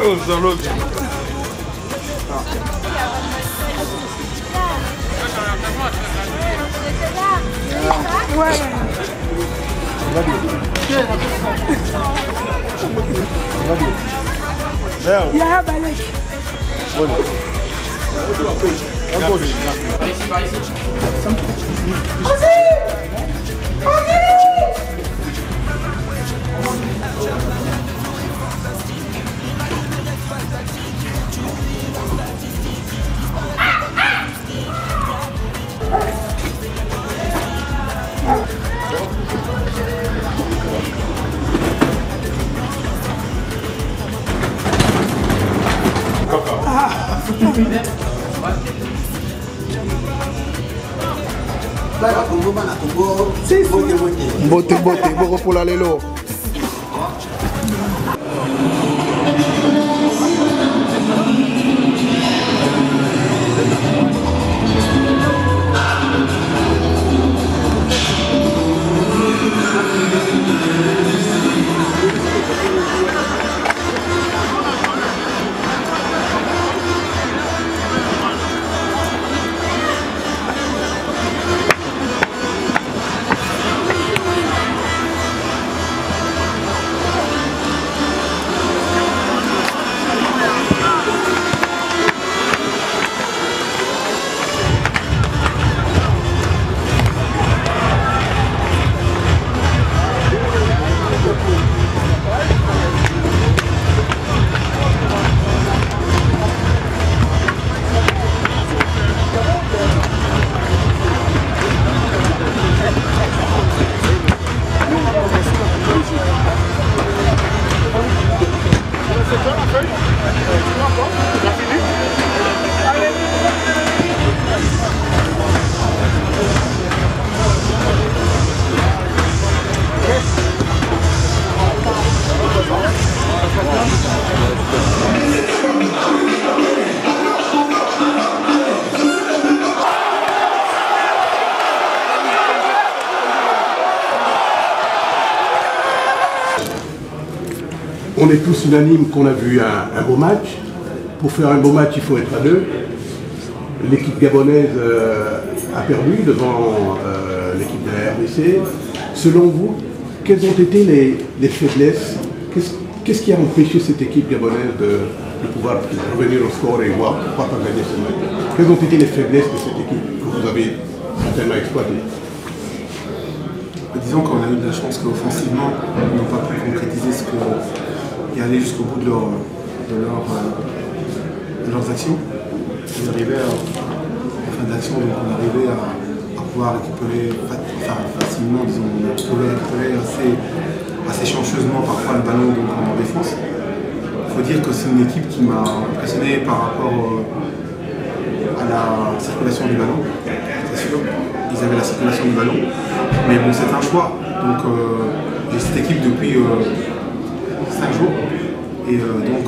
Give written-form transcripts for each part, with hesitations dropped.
Oh, ça l'autre. Ouais. Ya balik. Bote, bote pour la lelo. On est tous unanimes qu'on a vu un beau match. Pour faire un beau match, il faut être à deux. L'équipe gabonaise a perdu devant l'équipe de la RDC. Selon vous, quelles ont été les faiblesses? Qu'est-ce qui a empêché cette équipe gabonaise de pouvoir revenir au score et voir pourquoi pas gagner ce match? Quelles ont été les faiblesses de cette équipe que vous avez certainement exploitées? Disons qu'on a eu de la chance qu'offensivement, ils n'ont pas pu concrétiser ce que et aller jusqu'au bout de leurs actions. Ils arrivaient en fin d'action, donc on arrivait à pouvoir récupérer facilement, disons, on pouvait récupérer assez chanceusement parfois le ballon donc, en défense. Il faut dire que c'est une équipe qui m'a impressionné par rapport à la circulation du ballon, c'est sûr. Ils avaient la circulation du ballon, mais bon, c'est un choix. Donc j'ai cette équipe depuis 5 jours et donc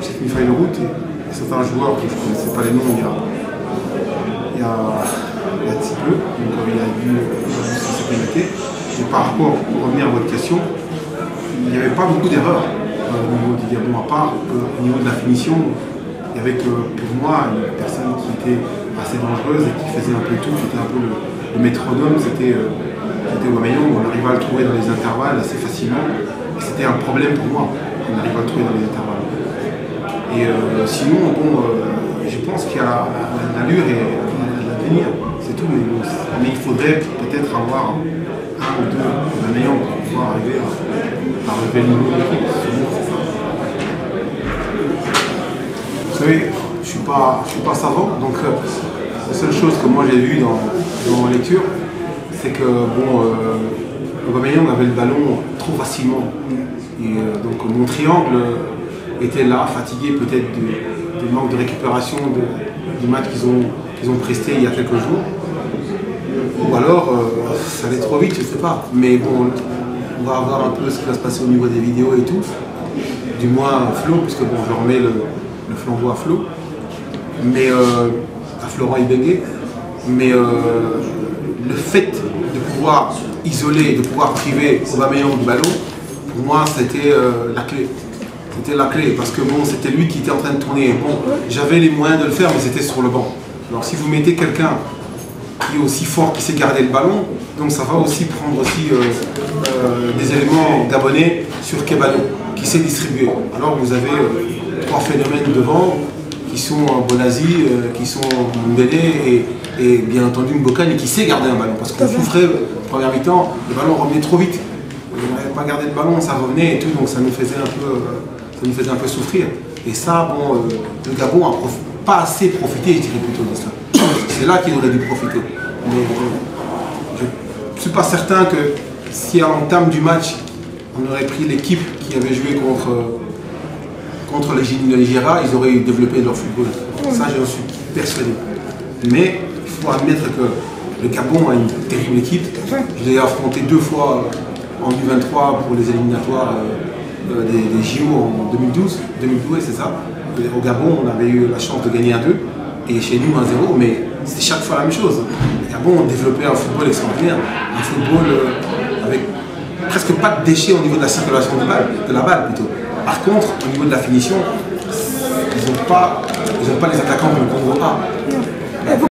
j'ai fait une feuille de route et certains joueurs que je ne connaissais pas les noms il y a un petit peu, donc il a dû s'acclimater. Et par rapport, pour revenir à votre question, il n'y avait pas beaucoup d'erreurs au niveau du Gabon, à part au niveau de la finition, il y avait que pour moi une personne qui était assez dangereuse et qui faisait un peu tout, qui était un peu le métronome, c'était Aubameyang. On arrivait à le trouver dans les intervalles assez facilement. C'était un problème pour moi, on arrive à le trouver dans les intervalles. Et sinon, bon, je pense qu'il y a l'allure et l'avenir, c'est tout. Mais il faudrait peut-être avoir un ou deux Aubameyang pour pouvoir arriver à relever le niveau de l'équipe. Vous savez, je suis pas savant, donc la seule chose que moi j'ai vue dans ma lecture, c'est que bon, Aubameyang avait le ballon trop facilement. Et donc mon triangle était là, fatigué peut-être du manque de récupération du match qu'ils ont presté il y a quelques jours. Ou alors ça allait trop vite, je ne sais pas. Mais bon, on va voir un peu ce qui va se passer au niveau des vidéos et tout. Du moins Flo, puisque bon, je remets le flambeau à Flo. Mais à Florent Ibenge. Mais le fait de pouvoir isoler, de pouvoir priver Aubameyang du ballon, pour moi, c'était la clé. C'était la clé, parce que bon, c'était lui qui était en train de tourner. Bon, j'avais les moyens de le faire, mais c'était sur le banc. Alors si vous mettez quelqu'un qui est aussi fort, qui sait garder le ballon, donc ça va aussi prendre aussi des éléments gabonais sur Kebano, qui sait distribuer. Alors vous avez trois phénomènes devant, qui sont Bonazi, qui sont Mbélé et bien entendu Mbokani, qui sait garder un ballon. Parce qu'on souffrait, première mi-temps, le ballon revenait trop vite. On n'avait pas gardé le ballon, ça revenait et tout, donc ça nous faisait un peu souffrir. Et ça, bon, le Gabon n'a pas assez profité, je dirais plutôt de ça. C'est là qu'il aurait dû profiter. Mais je ne suis pas certain que si à l'entame du match, on aurait pris l'équipe qui avait joué contre le Nigeria, ils auraient développé leur football. Ça, j'en suis persuadé. Mais il faut admettre que le Gabon a une terrible équipe. Je l'ai affronté 2 fois en U23 pour les éliminatoires des JO en 2012. 2012, c'est ça. Au Gabon, on avait eu la chance de gagner 1-2. Et chez nous 1-0, mais c'est chaque fois la même chose. Le Gabon a développé un football extraordinaire, un football avec presque pas de déchets au niveau de la circulation de la balle plutôt. Par contre, au niveau de la finition, ils n'ont pas les attaquants que le Congo a.